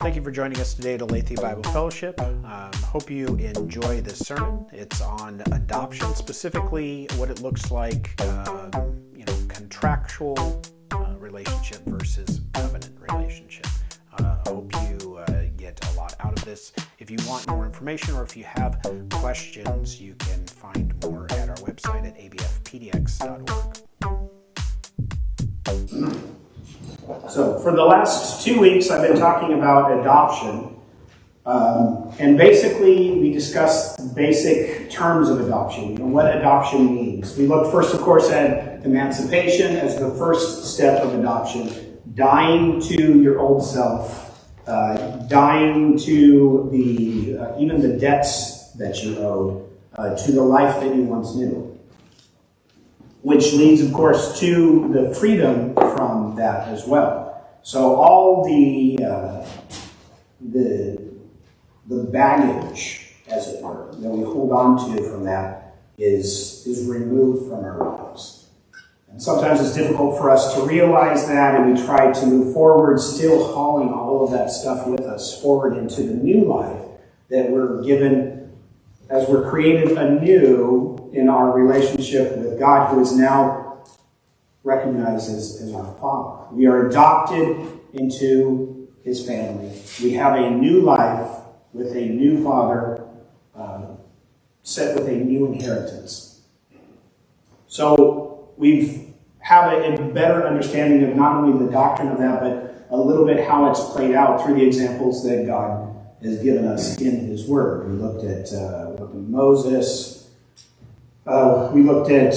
Thank you for joining us today at Aletheia Bible Fellowship. Hope you enjoy this sermon. It's on adoption, specifically what it looks like, contractual relationship versus covenant relationship. Hope you get a lot out of this. If you want more information or if you have questions, you can find more at our website at abfpdx.org. So for the last 2 weeks, I've been talking about adoption. And basically, we discussed basic terms of adoption, what adoption means. We looked first, of course, at emancipation as the first step of adoption. Dying to your old self, dying to even the debts that you owed, to the life that you once knew. Which leads, of course, to the freedom from that as well. So all the baggage, as it were, that we hold on to from that is removed from our lives. And sometimes it's difficult for us to realize that, and we try to move forward, still hauling all of that stuff with us forward into the new life that we're given as we're created anew in our relationship with God, who is now recognized as our Father. We are adopted into His family. We have a new life with a new Father, set with a new inheritance. So we have a better understanding of not only the doctrine of that, but a little bit how it's played out through the examples that God has given us in His Word. We looked at Moses. We looked at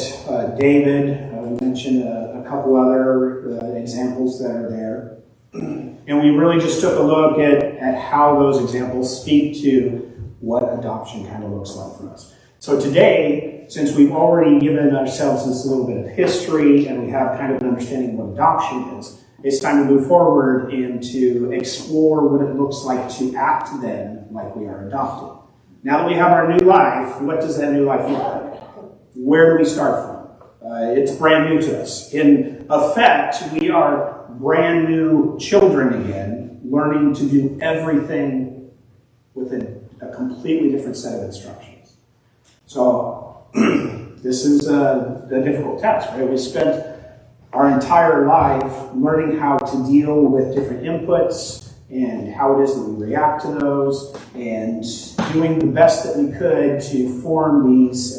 David. We mentioned a couple other examples that are there. And we really just took a look at how those examples speak to what adoption kind of looks like for us. So today, since we've already given ourselves this little bit of history and we have kind of an understanding of what adoption is, it's time to move forward and to explore what it looks like to act then like we are adopted. Now that we have our new life, what does that new life look like? Where do we start from? It's brand new to us. In effect, we are brand new children again, learning to do everything with a completely different set of instructions. So, this is a difficult task, right? We spent our entire life learning how to deal with different inputs and how it is that we react to those, and doing the best that we could to form these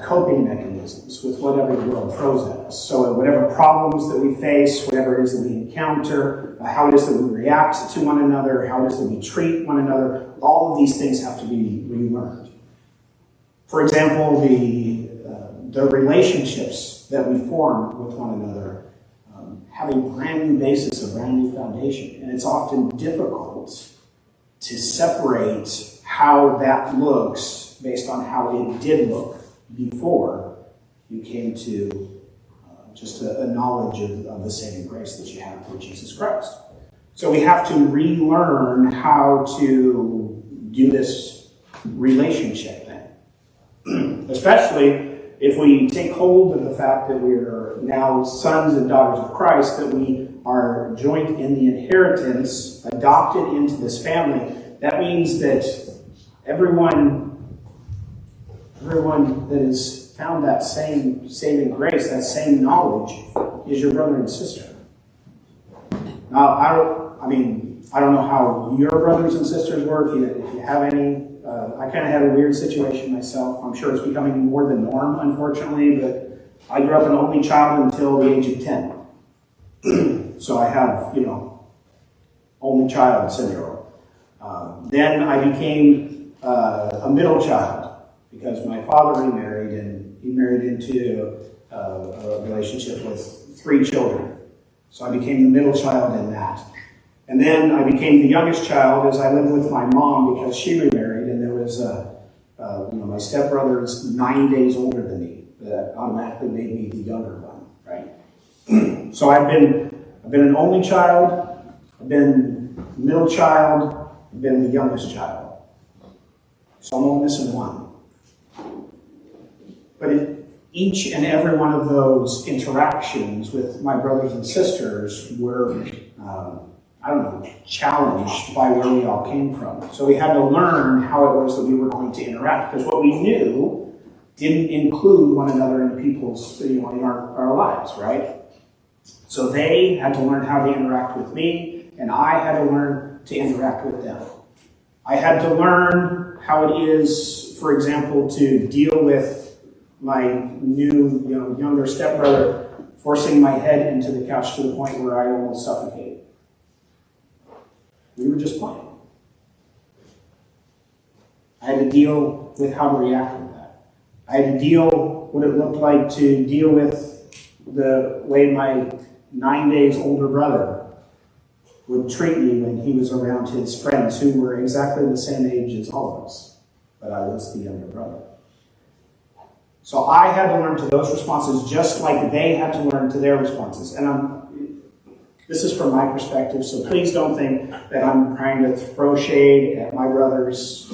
coping mechanisms with whatever the world throws at us. So whatever problems that we face, whatever it is that we encounter, how it is that we react to one another, how it is that we treat one another, all of these things have to be relearned. For example, the relationships that we form with one another have a brand new basis, a brand new foundation. And it's often difficult to separate how that looks based on how it did look before you came to just a knowledge of the saving grace that you have through Jesus Christ. So we have to relearn how to do this relationship thing. Especially if we take hold of the fact that we are now sons and daughters of Christ, that we are joined in the inheritance, adopted into this family. That means that everyone that has found that same saving grace, that same knowledge, is your brother and sister. Now, I don't know how your brothers and sisters were, if you have any. I kind of had a weird situation myself. I'm sure it's becoming more the norm, unfortunately, but I grew up an only child until the age of 10. So I have, only child syndrome. Then I became a middle child because my father remarried, and he married into a relationship with 3 children. So I became the middle child in that. And then I became the youngest child as I lived with my mom because she remarried, and there was my stepbrother is 9 days older than me. That automatically made me the younger one, right? So I've been an only child, I've been middle child, I've been the youngest child. So I'm only missing one. But each and every one of those interactions with my brothers and sisters were challenged by where we all came from. So we had to learn how it was that we were going to interact, because what we knew didn't include one another in people's, in our lives, right? So they had to learn how to interact with me, and I had to learn to interact with them. I had to learn how it is, for example, to deal with my new, younger stepbrother forcing my head into the couch to the point where I almost suffocated. We were just playing. I had to deal with how to react with that. I had to deal what it looked like to deal with the way my 9 days older brother would treat me when he was around his friends who were exactly the same age as all of us, but I was the younger brother. So I had to learn to those responses just like they had to learn to their responses. And this is from my perspective, so please don't think that I'm trying to throw shade at my brothers.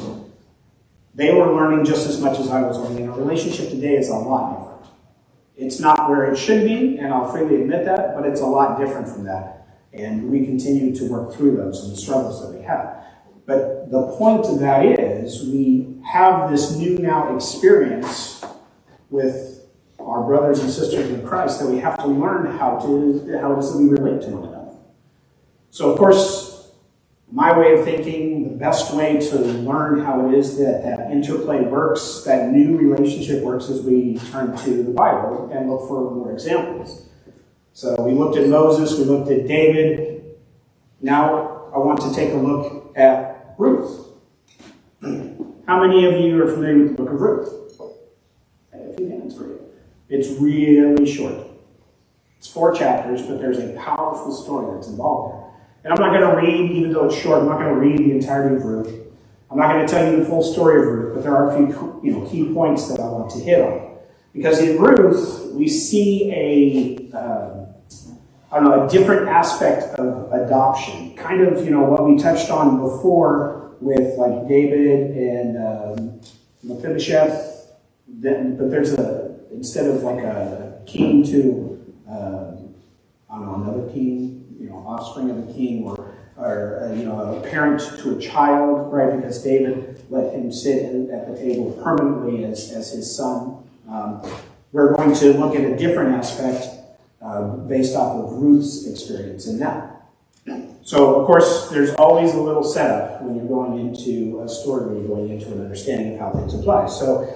They were learning just as much as I was learning. Our relationship today is a lot different. It's not where it should be, and I'll freely admit that, but it's a lot different from that. And we continue to work through those and the struggles that we have. But the point of that is we have this new now experience with our brothers and sisters in Christ that we have to learn how it is that we relate to one another. So, of course, my way of thinking, the best way to learn how it is that interplay works, that new relationship works, is we turn to the Bible and look for more examples. So we looked at Moses, we looked at David. Now I want to take a look at Ruth. How many of you are familiar with the book of Ruth? I have a few hands for you. It's really short. It's 4 chapters, but there's a powerful story that's involved there. And I'm not going to read, even though it's short, I'm not going to read the entirety of Ruth. I'm not going to tell you the full story of Ruth, but there are a few key points that I want to hit on. Because in Ruth, we see a different aspect of adoption. Kind of, what we touched on before with like David and Mephibosheth. But there's instead of like a king to, another king, offspring of a king, or a parent to a child, right? Because David let him sit at the table permanently as his son. We're going to look at a different aspect based off of Ruth's experience in that. So, of course, there's always a little setup when you're going into a story, when you're going into an understanding of how things apply. So,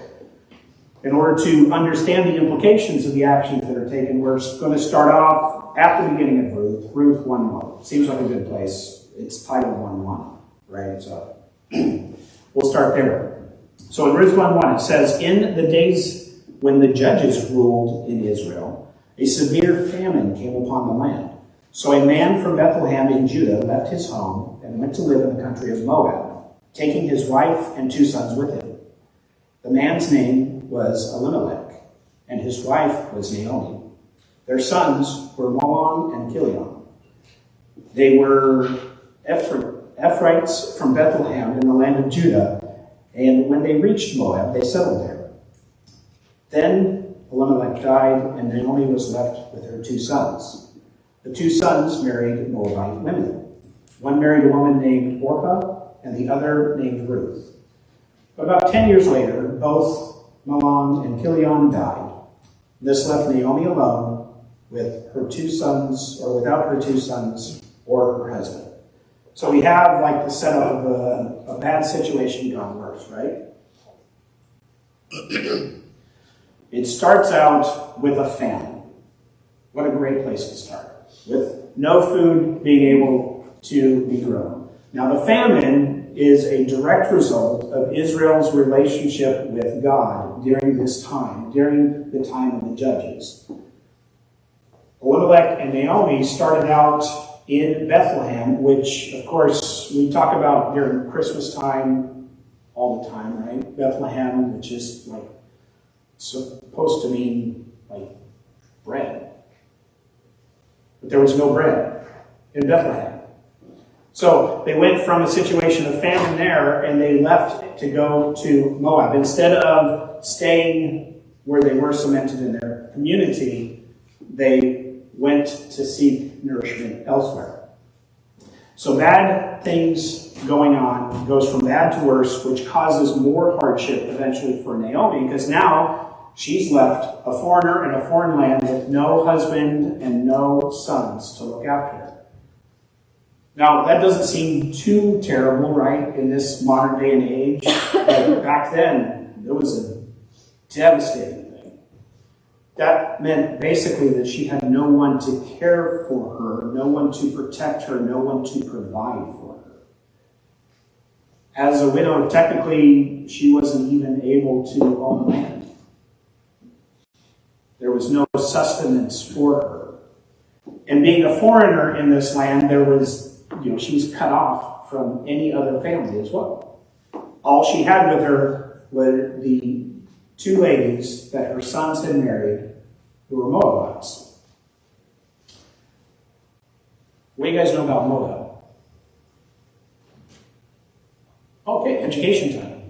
in order to understand the implications of the actions that are taken, we're going to start off at the beginning of Ruth, Ruth 1:1. Seems like a good place. It's titled 1:1, right? So, we'll start there. So, in Ruth 1:1, it says, "In the days when the judges ruled in Israel, a severe famine came upon the land. So a man from Bethlehem in Judah left his home and went to live in the country of Moab, taking his wife and 2 sons with him. The man's name was Elimelech, and his wife was Naomi. Their sons were Mahlon and Chilion. They were Ephrathites from Bethlehem in the land of Judah, and when they reached Moab, they settled there. Then Elimelech died, and Naomi was left with her 2 sons. The 2 sons married Moabite women. One married a woman named Orpah, and the other named Ruth. About 10 years later, both Mahlon and Chilion died. This left Naomi alone with her 2 sons, or without her 2 sons, or her husband." So we have like the setup of a bad situation gone worse, right? It starts out with a famine. What a great place to start. With no food being able to be grown. Now the famine is a direct result of Israel's relationship with God during this time, during the time of the judges. Elimelech and Naomi started out in Bethlehem, which of course we talk about during Christmas time all the time, right? Bethlehem, which is like supposed to mean like bread. But there was no bread in Bethlehem. So they went from a situation of famine there, and they left to go to Moab. Instead of staying where they were cemented in their community, they went to seek nourishment elsewhere. So bad things going on, goes from bad to worse, which causes more hardship eventually for Naomi, because now she's left a foreigner in a foreign land with no husband and no sons to look after her. Now, that doesn't seem too terrible, right, in this modern day and age, but back then, it was a devastating thing. That meant basically that she had no one to care for her, no one to protect her, no one to provide for her. As a widow, technically, she wasn't even able to own land. There was no sustenance for her. And being a foreigner in this land, she was cut off from any other family as well. All she had with her were the two ladies that her sons had married who were Moabites. What do you guys know about Moab? Okay, education time.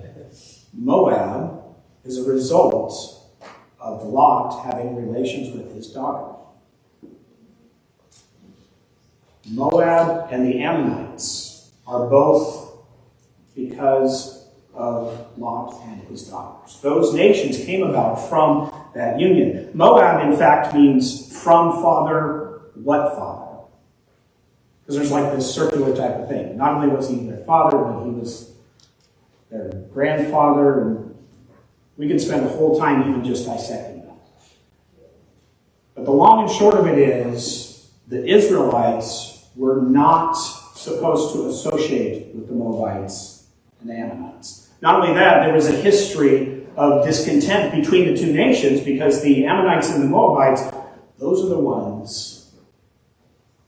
Moab is a result of Lot having relations with his daughter. Moab and the Ammonites are both because of Lot and his daughters. Those nations came about from that union. Moab, in fact, means from father, what father? Because there's like this circular type of thing. Not only was he their father, but he was their grandfather, and we could spend a whole time even just dissecting that. But the long and short of it is, the Israelites were not supposed to associate with the Moabites and the Ammonites. Not only that, there was a history of discontent between the two nations because the Ammonites and the Moabites, those are the ones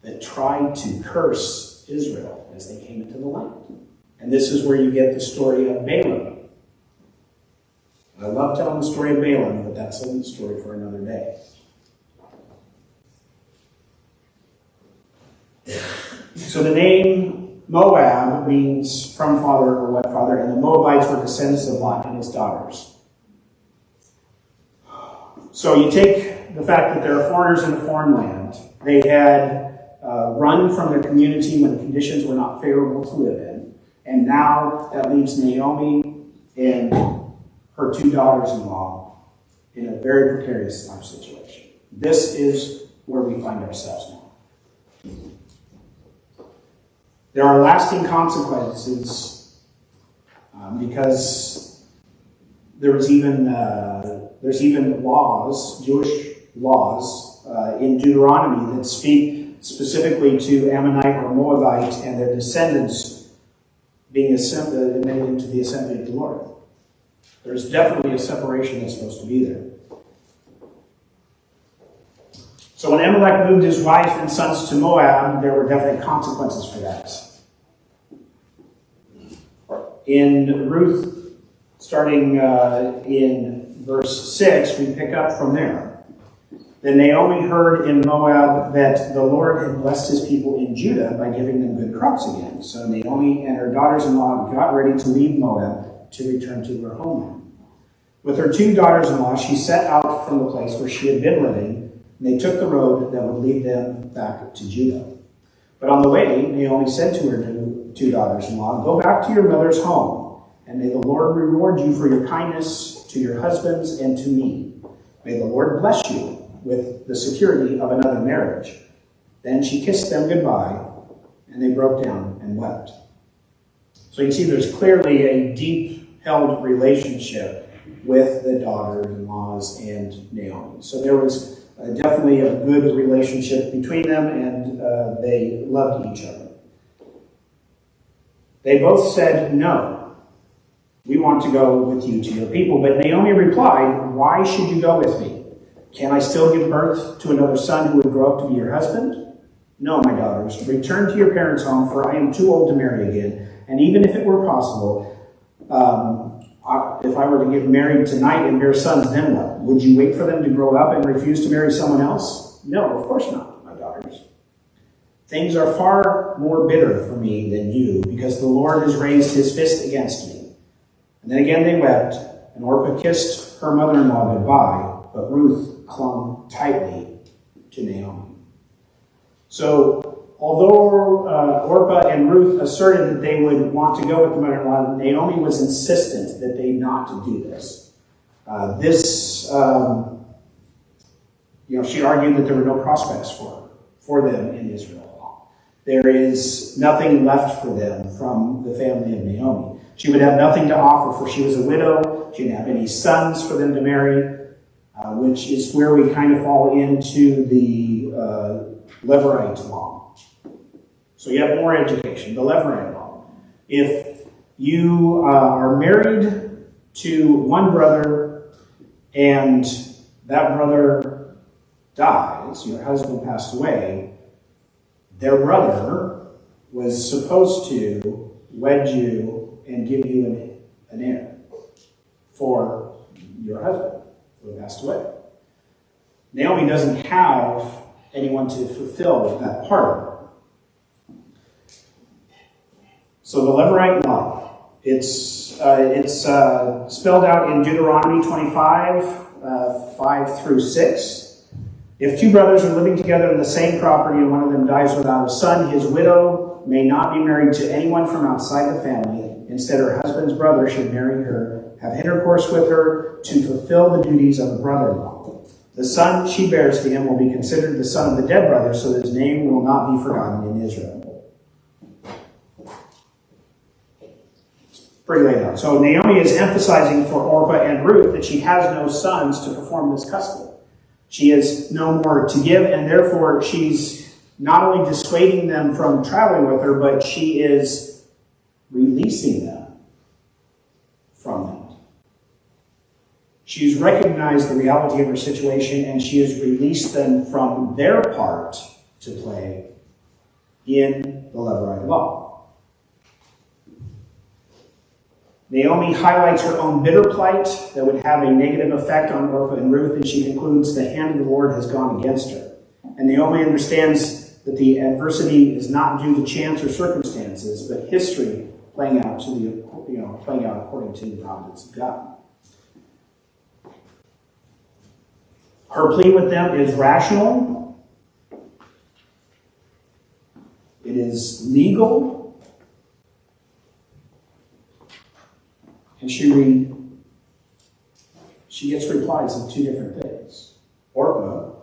that tried to curse Israel as they came into the land. And this is where you get the story of Balaam. I love telling the story of Balaam, but that's a story for another day. So the name Moab means from father or what father, and the Moabites were descendants of Lot and his daughters. So you take the fact that there are foreigners in a foreign land. They had run from their community when conditions were not favorable to live in, and now that leaves Naomi and her two daughters-in-law in a very precarious life situation. This is where we find ourselves now. There are lasting consequences because there's even laws, Jewish laws, in Deuteronomy that speak specifically to Ammonite or Moabite and their descendants being admitted into the assembly of the Lord. There's definitely a separation that's supposed to be there. So when Amalek moved his wife and sons to Moab, there were definite consequences for that. In Ruth, starting in verse 6, we pick up from there. Then Naomi heard in Moab that the Lord had blessed his people in Judah by giving them good crops again. So Naomi and her daughters-in-law got ready to leave Moab to return to her homeland. With her two daughters-in-law, she set out from the place where she had been living, and they took the road that would lead them back to Judah. But on the way, Naomi said to her two daughters-in-law, "Go back to your mother's home, and may the Lord reward you for your kindness to your husbands and to me. May the Lord bless you with the security of another marriage." Then she kissed them goodbye, and they broke down and wept. So you see there's clearly a deep-held relationship with the daughters-in-laws and Naomi. So there was definitely a good relationship between them, and they loved each other. They both said, "No, we want to go with you to your people." But Naomi replied, "Why should you go with me? Can I still give birth to another son who would grow up to be your husband? No, my daughters, return to your parents' home, for I am too old to marry again. And even if it were possible, if I were to get married tonight and bear sons, then what? Would you wait for them to grow up and refuse to marry someone else? No, of course not, my daughters. Things are far more bitter for me than you, because the Lord has raised his fist against me." And then again they wept, and Orpah kissed her mother-in-law goodbye, but Ruth clung tightly to Naomi. So although Orpah and Ruth asserted that they would want to go with the mother-in-law, Naomi was insistent that they not to do this. She argued that there were no prospects for them in Israel. There is nothing left for them from the family of Naomi. She would have nothing to offer, for she was a widow. She didn't have any sons for them to marry, which is where we kind of fall into the Levirate law. So you have more education, the Levirate law. If you are married to one brother and that brother dies, your husband passed away, their brother was supposed to wed you and give you an heir for your husband who passed away. Naomi doesn't have anyone to fulfill that part. So the Levirate law, it's spelled out in Deuteronomy 25, 5 through 6. If two brothers are living together in the same property and one of them dies without a son, his widow may not be married to anyone from outside the family. Instead, her husband's brother should marry her, have intercourse with her to fulfill the duties of a brother-in-law. The son she bears to him will be considered the son of the dead brother, so that his name will not be forgotten in Israel. It's pretty laid out. So Naomi is emphasizing for Orpah and Ruth that she has no sons to perform this custom. She has no more to give, and therefore she's not only dissuading them from traveling with her, but she is releasing them from that. She's recognized the reality of her situation, and she has released them from their part to play in the Levirate law. Naomi highlights her own bitter plight that would have a negative effect on Orpah and Ruth, and she concludes the hand of the Lord has gone against her. And Naomi understands that the adversity is not due to chance or circumstances, but history playing out according to the providence of God. Her plea with them is rational. It is legal. And she gets replies of two different things. Orpah,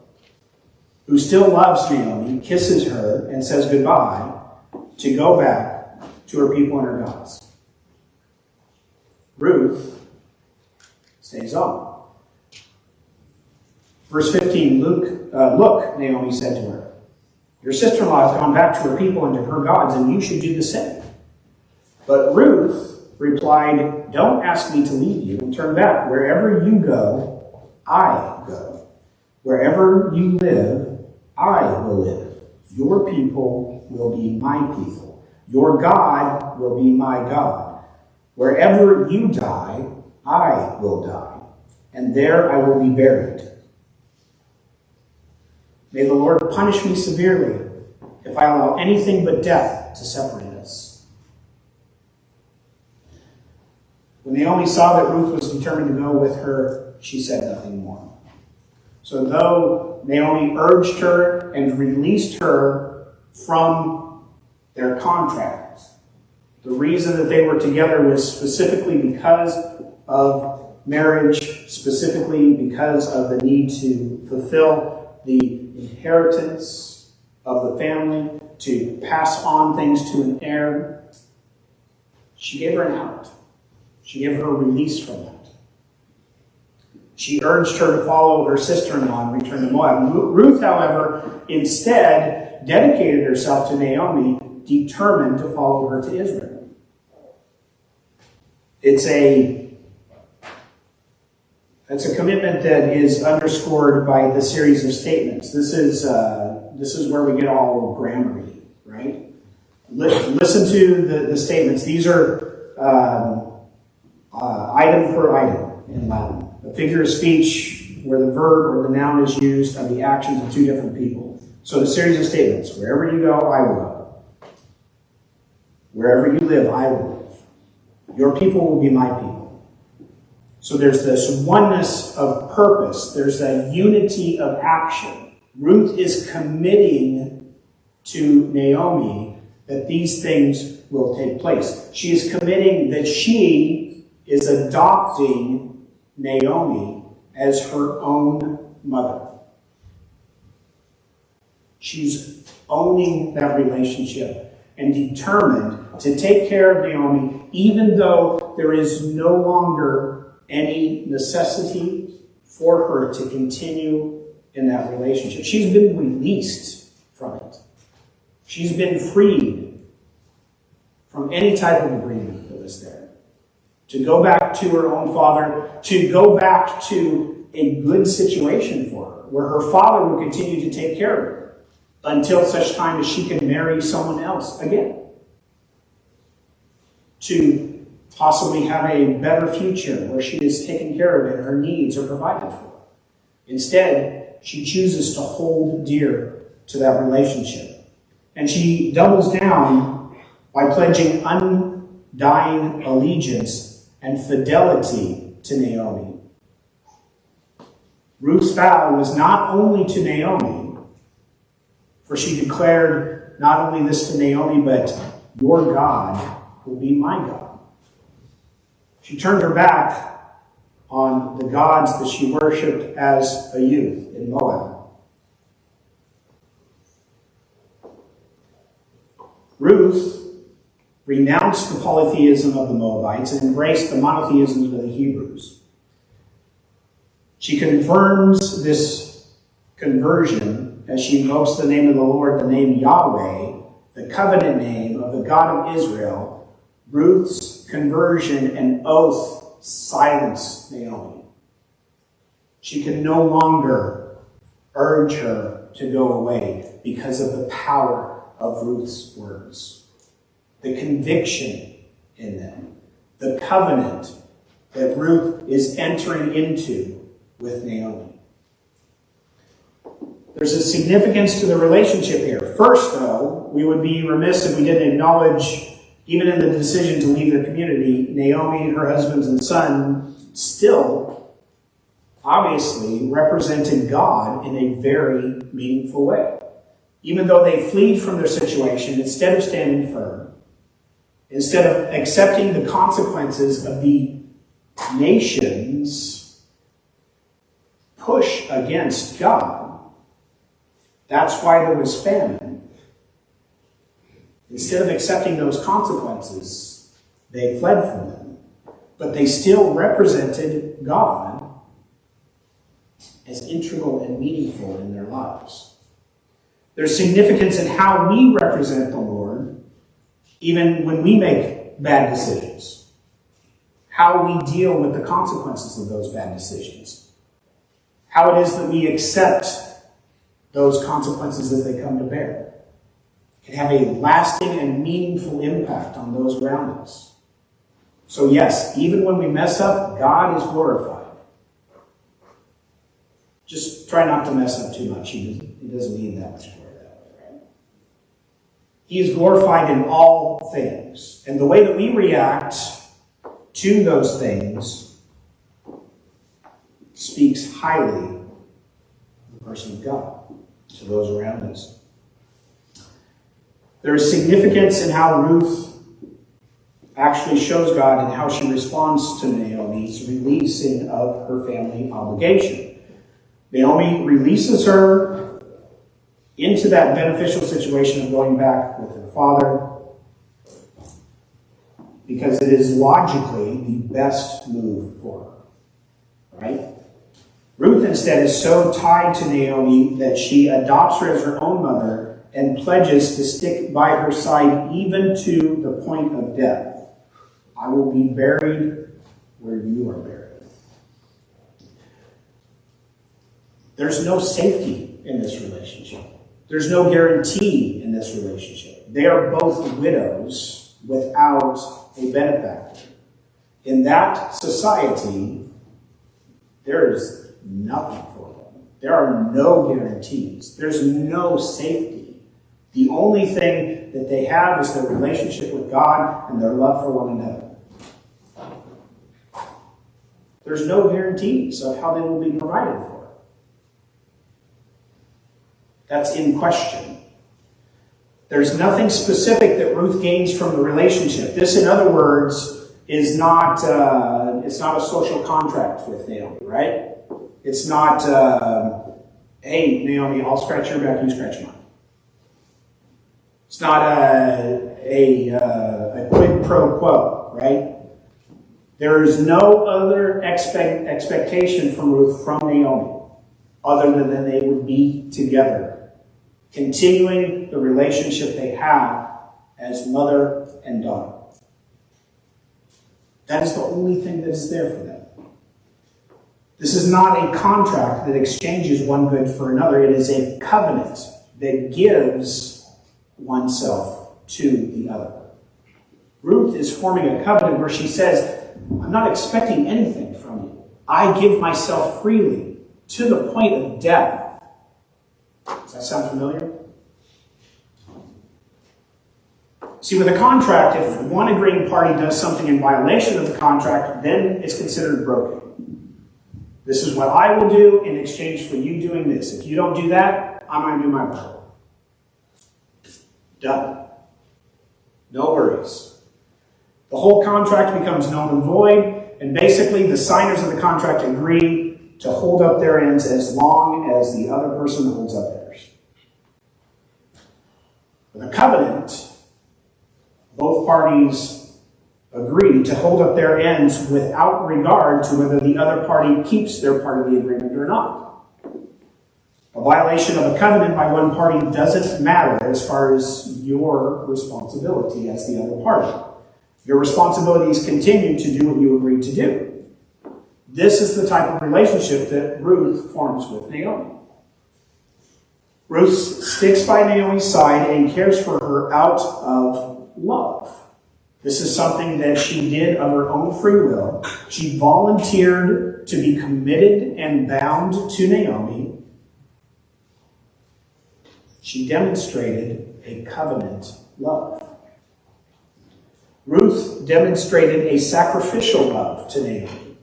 who still loves Naomi, kisses her and says goodbye to go back to her people and her gods. Ruth stays on. Verse 15, look, Naomi said to her, your sister-in-law has gone back to her people and to her gods, and you should do the same. But Ruth replied, don't ask me to leave you and turn back. Wherever you go, I go. Wherever you live, I will live. Your people will be my people. Your God will be my God. Wherever you die, I will die, and there I will be buried. May the Lord punish me severely if I allow anything but death to separate us. When Naomi saw that Ruth was determined to go with her, she said nothing more. So though Naomi urged her and released her from their contract, the reason that they were together was specifically because of marriage, specifically because of the need to fulfill the inheritance of the family, to pass on things to an heir. She gave her an out. She gave her a release from that. She urged her to follow her sister-in-law and return to Moab. Ruth, however, instead dedicated herself to Naomi, determined to follow her to Israel. It's a commitment that is underscored by the series of statements. This is where we get all grammar-y, right? Listen to the statements. These are item per item in Latin. A figure of speech where the verb or the noun is used of the actions of two different people. So the series of statements, wherever you go, I will go. Wherever you live, I will live. Your people will be my people. So there's this oneness of purpose. There's that unity of action. Ruth is committing to Naomi that these things will take place. She is committing that she is adopting Naomi as her own mother. She's owning that relationship and determined to take care of Naomi, even though there is no longer any necessity for her to continue in that relationship. She's been released from it. She's been freed from any type of agreement that was there. To go back to her own father, to go back to a good situation for her, where her father will continue to take care of her until such time as she can marry someone else again. To possibly have a better future where she is taken care of and her needs are provided for. Instead, she chooses to hold dear to that relationship. And she doubles down by pledging undying allegiance and fidelity to Naomi. Ruth's vow was not only to Naomi, for she declared not only this to Naomi, but your God will be my God. She turned her back on the gods that she worshipped as a youth in Moab. Ruth renounced the polytheism of the Moabites and embraced the monotheism of the Hebrews. She confirms this conversion as she invokes the name of the Lord, the name Yahweh, the covenant name of the God of Israel. Ruth's conversion and oath silence Naomi. She can no longer urge her to go away because of the power of Ruth's words. The conviction in them. The covenant that Ruth is entering into with Naomi. There's a significance to the relationship here. First, though, we would be remiss if we didn't acknowledge, even in the decision to leave their community, Naomi, her husband and son, still, obviously, represented God in a very meaningful way. Even though they fled from their situation, instead of standing firm, instead of accepting the consequences of the nation's push against God, that's why there was famine. Instead of accepting those consequences, they fled from them. But they still represented God as integral and meaningful in their lives. There's significance in how we represent the Lord, even when we make bad decisions. How we deal with the consequences of those bad decisions. How it is that we accept those consequences as they come to bear. Can have a lasting and meaningful impact on those around us. So yes, even when we mess up, God is glorified. Just try not to mess up too much. He doesn't need that much glory that way, right? He is glorified in all things. And the way that we react to those things speaks highly of the person of God to those around us. There is significance in how Ruth actually shows God and how she responds to Naomi's releasing of her family obligation. Naomi releases her into that beneficial situation of going back with her father because it is logically the best move for her. Right? Ruth instead is so tied to Naomi that she adopts her as her own mother and pledges to stick by her side even to the point of death. I will be buried where you are buried. There's no safety in this relationship. There's no guarantee in this relationship. They are both widows without a benefactor. In that society, there is nothing for them. There are no guarantees. There's no safety. The only thing that they have is their relationship with God and their love for one another. There's no guarantees of how they will be provided for. That's in question. There's nothing specific that Ruth gains from the relationship. This, in other words, is not it's not a social contract with Naomi, right? It's not, hey, Naomi, I'll scratch your back, you scratch mine. It's not a quid pro quo, right? There is no other expectation from Ruth from Naomi other than that they would be together, continuing the relationship they have as mother and daughter. That is the only thing that is there for them. This is not a contract that exchanges one good for another. It is a covenant that gives oneself to the other. Ruth is forming a covenant where she says, I'm not expecting anything from you. I give myself freely to the point of death. Does that sound familiar? See, with a contract, if one agreeing party does something in violation of the contract, then it's considered broken. This is what I will do in exchange for you doing this. If you don't do that, I'm going to do my part. Done. No worries. The whole contract becomes null and void, and basically the signers of the contract agree to hold up their ends as long as the other person holds up theirs. With a covenant, both parties agree to hold up their ends without regard to whether the other party keeps their part of the agreement or not. A violation of a covenant by one party doesn't matter as far as your responsibility as the other party. Your responsibilities continue to do what you agreed to do. This is the type of relationship that Ruth forms with Naomi. Ruth sticks by Naomi's side and cares for her out of love. This is something that she did of her own free will. She volunteered to be committed and bound to Naomi. She demonstrated a covenant love. Ruth demonstrated a sacrificial love to Naomi.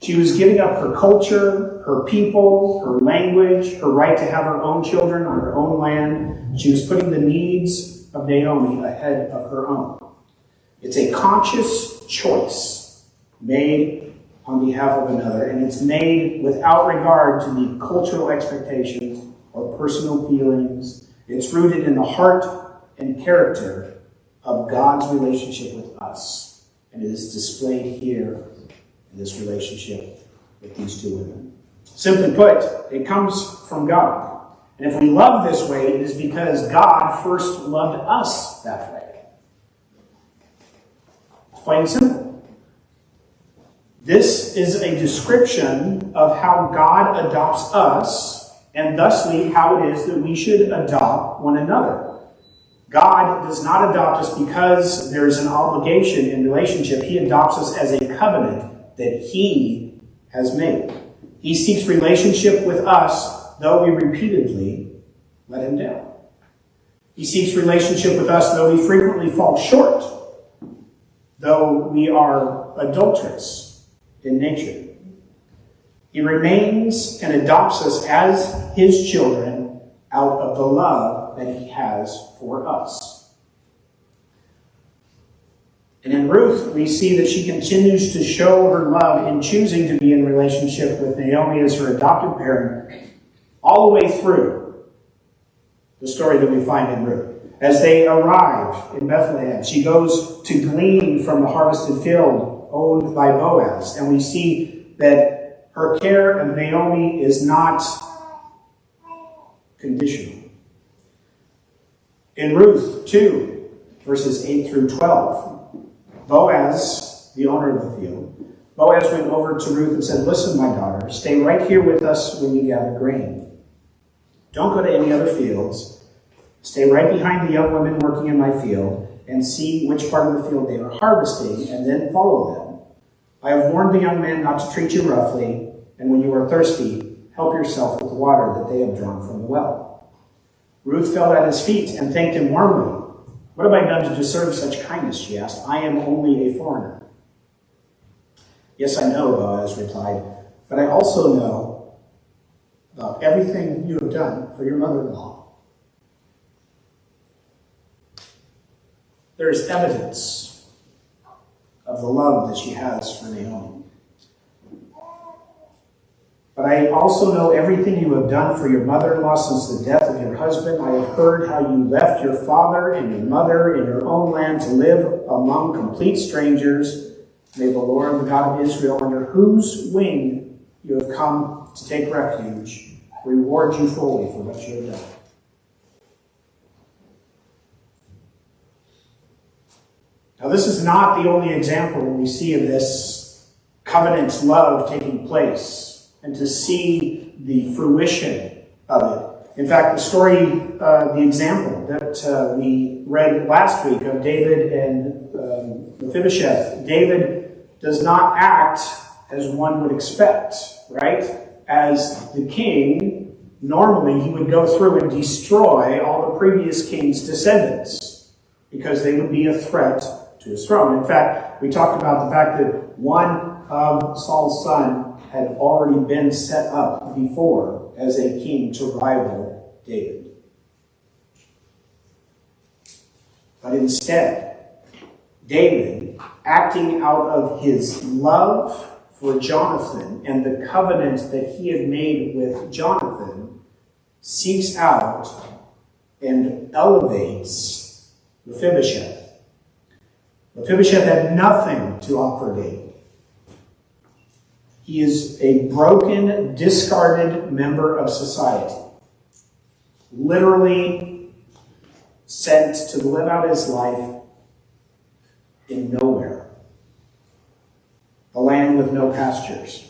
She was giving up her culture, her people, her language, her right to have her own children on her own land. She was putting the needs of Naomi ahead of her own. It's a conscious choice made on behalf of another, and it's made without regard to the cultural expectations or personal feelings. It's rooted in the heart and character of God's relationship with us, and it is displayed here in this relationship with these two women. Simply put, it comes from God. And if we love this way, it is because God first loved us that way. Plain and simple. This is a description of how God adopts us, and thusly how it is that we should adopt one another. God does not adopt us because there is an obligation in relationship. He adopts us as a covenant that He has made. He seeks relationship with us, though we repeatedly let Him down. He seeks relationship with us, though we frequently fall short, though we are adulterous in nature. He remains and adopts us as His children out of the love that He has for us. And in Ruth, we see that she continues to show her love in choosing to be in relationship with Naomi as her adopted parent all the way through the story that we find in Ruth. As they arrive in Bethlehem, she goes to glean from the harvested field owned by Boaz. And we see that her care of Naomi is not conditional. In Ruth 2, verses 8 through 12, Boaz, the owner of the field, Boaz went over to Ruth and said, "Listen, my daughter, stay right here with us when you gather grain. Don't go to any other fields. Stay right behind the young women working in my field and see which part of the field they are harvesting, and then follow them. I have warned the young men not to treat you roughly, and when you are thirsty, help yourself with the water that they have drawn from the well." Ruth fell at his feet and thanked him warmly. "What have I done to deserve such kindness?" she asked. "I am only a foreigner." "Yes, I know," Boaz replied, "but I also know about everything you have done for your mother-in-law. there's evidence of the love that she has for Naomi. But I also know everything you have done for your mother-in-law since the death of your husband. I have heard how you left your father and your mother in your own land to live among complete strangers. May the Lord, the God of Israel, under whose wing you have come to take refuge, reward you fully for what you have done. Now, this is not the only example we see of this covenant love taking place, and to see the fruition of it. In fact, the story, the example that we read last week of David and Mephibosheth, David does not act as one would expect, right? As the king, normally he would go through and destroy all the previous king's descendants because they would be a threat to his throne. In fact, we talked about the fact that one of Saul's sons had already been set up before as a king to rival David. But instead, David, acting out of his love for Jonathan and the covenant that he had made with Jonathan, seeks out and elevates Mephibosheth. Mephibosheth had nothing to offer David. He is a broken, discarded member of society, literally sent to live out his life in nowhere, a land with no pastures.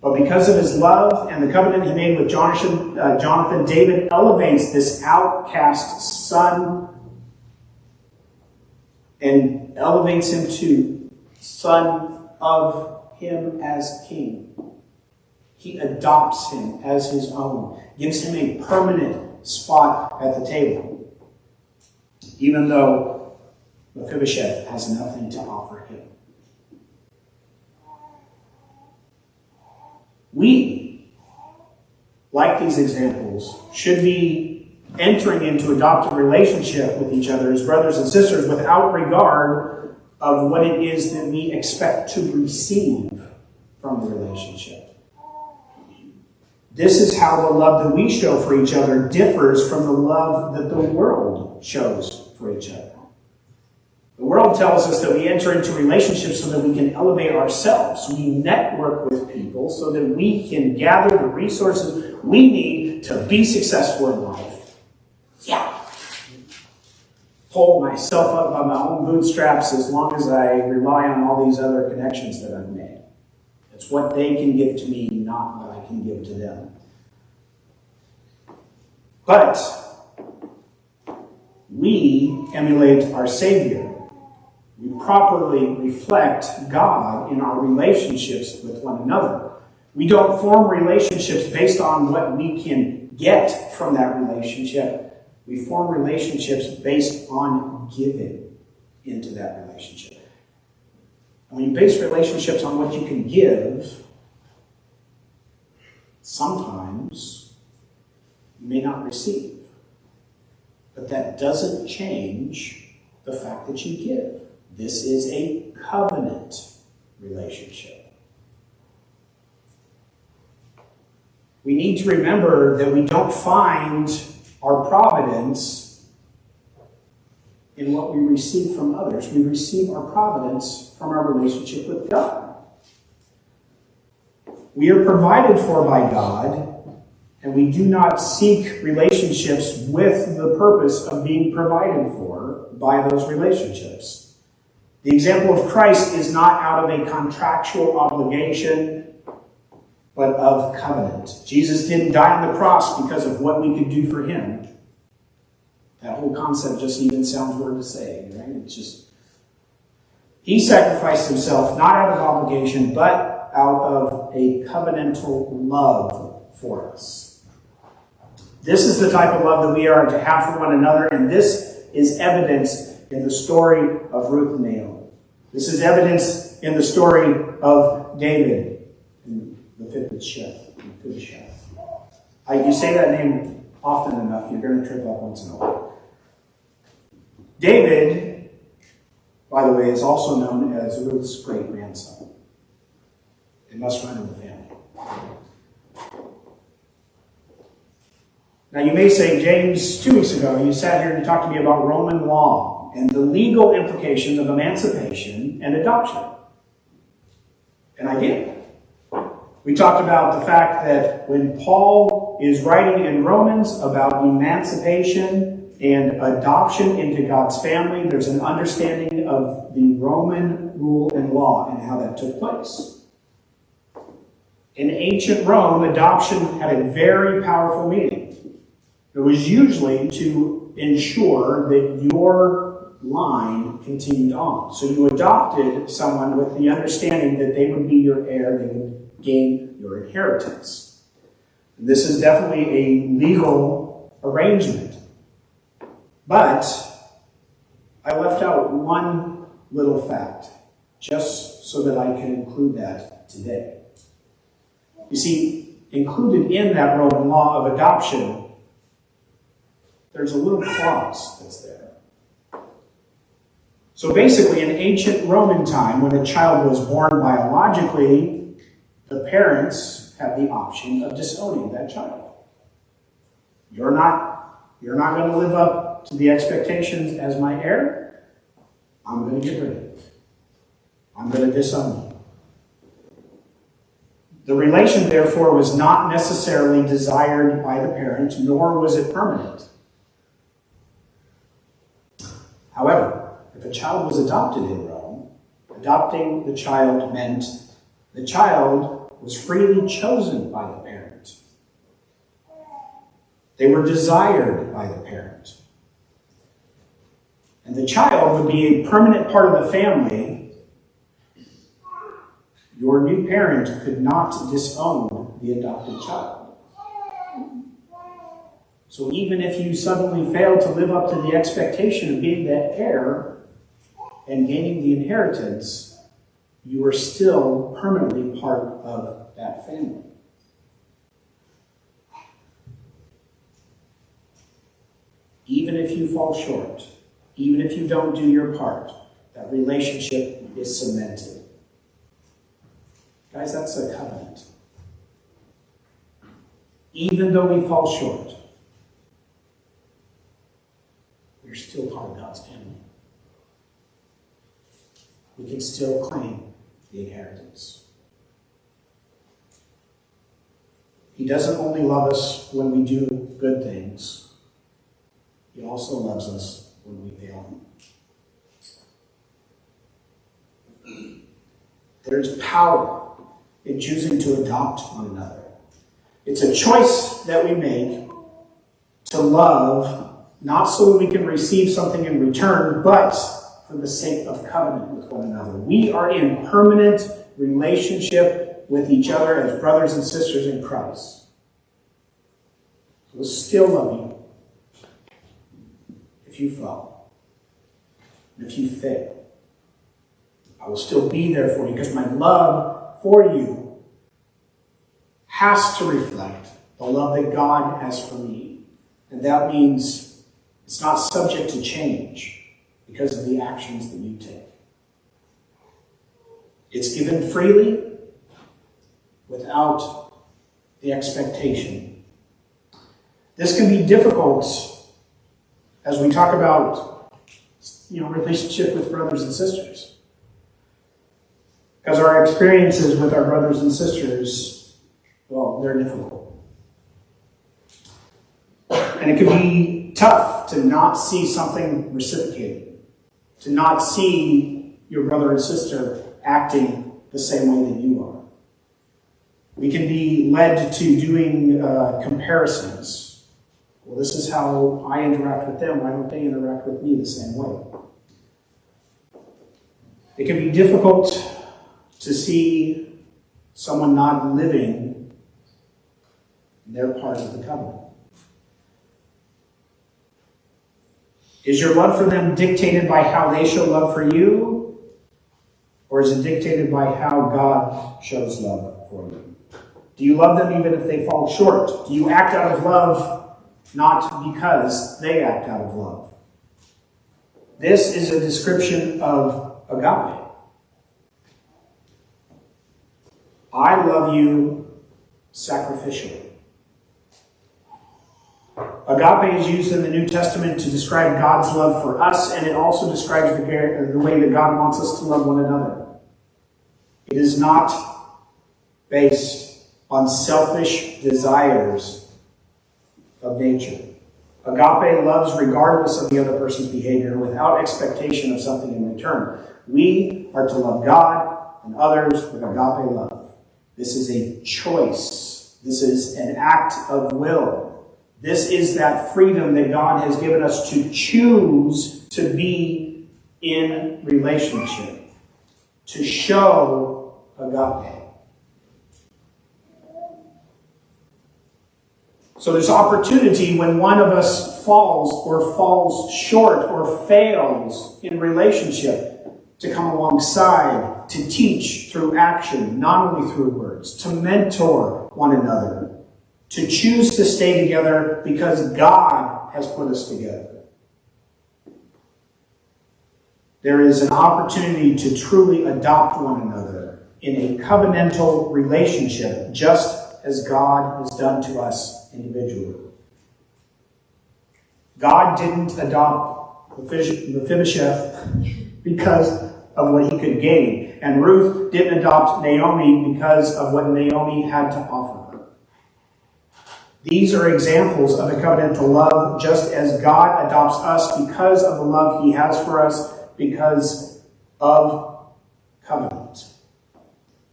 But because of his love and the covenant he made with Jonathan, David elevates this outcast son and elevates him to son of him as king. He adopts him as his own, gives him a permanent spot at the table, even though Mephibosheth has nothing to offer him. We, like these examples, should be entering into adopted relationship with each other as brothers and sisters without regard of what it is that we expect to receive from the relationship. This is how the love that we show for each other differs from the love that the world shows for each other. The world tells us that we enter into relationships so that we can elevate ourselves. We network with people so that we can gather the resources we need to be successful in life. Yeah. Pull myself up by my own bootstraps as long as I rely on all these other connections that I've made. It's what they can give to me, not what I can give to them. But we emulate our Savior. We properly reflect God in our relationships with one another. We don't form relationships based on what we can get from that relationship. We form relationships based on giving into that relationship. And when you base relationships on what you can give, sometimes you may not receive. But that doesn't change the fact that you give. This is a covenant relationship. We need to remember that we don't find our providence in what we receive from others. We receive our providence from our relationship with God. We are provided for by God, and we do not seek relationships with the purpose of being provided for by those relationships. The example of Christ is not out of a contractual obligation, but of covenant. Jesus didn't die on the cross because of what we could do for him. That whole concept just even sounds weird to say, right? It's just, he sacrificed himself not out of obligation, but out of a covenantal love for us. This is the type of love that we are to have for one another, and this is evidence in the story of Ruth and Naomi. This is evidence in the story of David and Mephibosheth. You say that name often enough, you're going to trip up once in a while. David by the way, is also known as Ruth's great-grandson. It must run in the family. Now you may say, James, 2 weeks ago, you sat here and you talked to me about Roman law and the legal implications of emancipation and adoption. And I did. We talked about the fact that when Paul is writing in Romans about emancipation and adoption into God's family, there's an understanding of the Roman rule and law and how that took place. In ancient Rome, adoption had a very powerful meaning. It was usually to ensure that your line continued on. So you adopted someone with the understanding that they would be your heir, they would gain your inheritance. This is definitely a legal arrangement. But I left out one little fact, just so that I can include that today. You see, included in that Roman law of adoption, there's a little clause that's there. So basically, in ancient Roman time, when a child was born biologically, the parents have the option of disowning that child. You're not going to live up to the expectations as my heir. I'm going to get rid of it. I'm going to disown you. The relation, therefore, was not necessarily desired by the parent, nor was it permanent. However, if a child was adopted in Rome, adopting the child meant the child was freely chosen by the parent. They were desired by the parent. And the child would be a permanent part of the family. Your new parent could not disown the adopted child. So even if you suddenly fail to live up to the expectation of being that heir and gaining the inheritance, you are still permanently part of that family. Even if you fall short, even if you don't do your part, that relationship is cemented. Guys, that's a covenant. Even though we fall short, we're still part of God's family. We can still claim the inheritance. He doesn't only love us when we do good things. He also loves us when we fail him. There's power in choosing to adopt one another. It's a choice that we make to love, not so that we can receive something in return, but for the sake of covenant with one another. We are in permanent relationship with each other as brothers and sisters in Christ. We'll still love you if you fall, and if you fail. I will still be there for you because my love for you has to reflect the love that God has for me. And that means it's not subject to change because of the actions that you take. It's given freely without the expectation. This can be difficult as we talk about, relationship with brothers and sisters. Because our experiences with our brothers and sisters, well, they're difficult. And it can be tough to not see something reciprocated, to not see your brother and sister acting the same way that you are. We can be led to doing comparisons. Well, this is how I interact with them. Why don't they interact with me the same way? It can be difficult to see someone not living their part of the covenant. Is your love for them dictated by how they show love for you? Or is it dictated by how God shows love for you? Do you love them even if they fall short? Do you act out of love not because they act out of love? This is a description of agape. I love you sacrificially. Agape is used in the New Testament to describe God's love for us, and it also describes the way that God wants us to love one another. It is not based on selfish desires of nature. Agape loves regardless of the other person's behavior, without expectation of something in return. We are to love God and others with agape love. This is a choice. This is an act of will. This is that freedom that God has given us to choose to be in relationship, to show agape. So there's opportunity when one of us falls short or fails in relationship to come alongside, to teach through action, not only through words, to mentor one another, to choose to stay together because God has put us together. There is an opportunity to truly adopt one another in a covenantal relationship, just as God has done to us individually. God didn't adopt Mephibosheth because of what he could gain. And Ruth didn't adopt Naomi because of what Naomi had to offer her. These are examples of a covenantal love, just as God adopts us because of the love he has for us, because of covenant.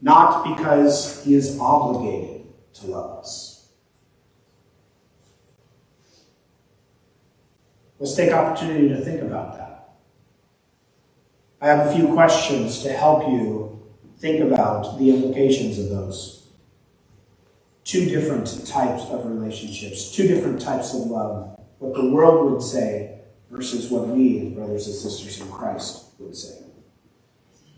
Not because he is obligated to love us. Let's take opportunity to think about that. I have a few questions to help you think about the implications of those. Two different types of relationships, two different types of love. What the world would say versus what we, as brothers and sisters in Christ, would say.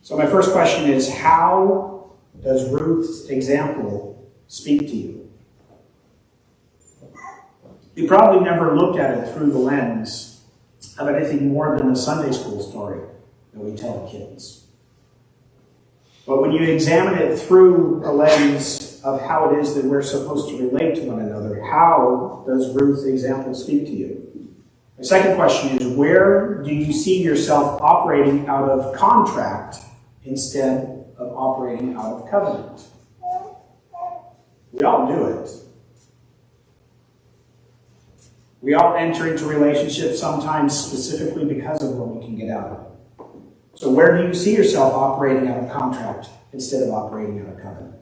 So my first question is, how does Ruth's example speak to you? You probably never looked at it through the lens of anything more than a Sunday school story that we tell the kids. But when you examine it through a lens of how it is that we're supposed to relate to one another, how does Ruth's example speak to you? The second question is, where do you see yourself operating out of contract instead of operating out of covenant? We all do it. We all enter into relationships sometimes specifically because of what we can get out of it. So where do you see yourself operating out of contract instead of operating out of covenant?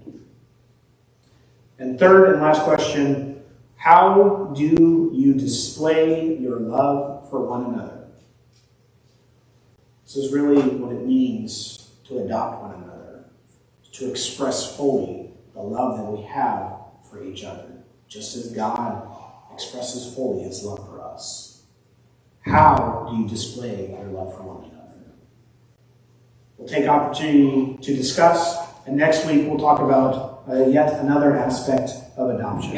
And third and last question, how do you display your love for one another? This is really what it means to adopt one another, to express fully the love that we have for each other, just as God expresses fully his love for us. How do you display your love for one another? We'll take opportunity to discuss, and next week we'll talk about yet another aspect of adoption.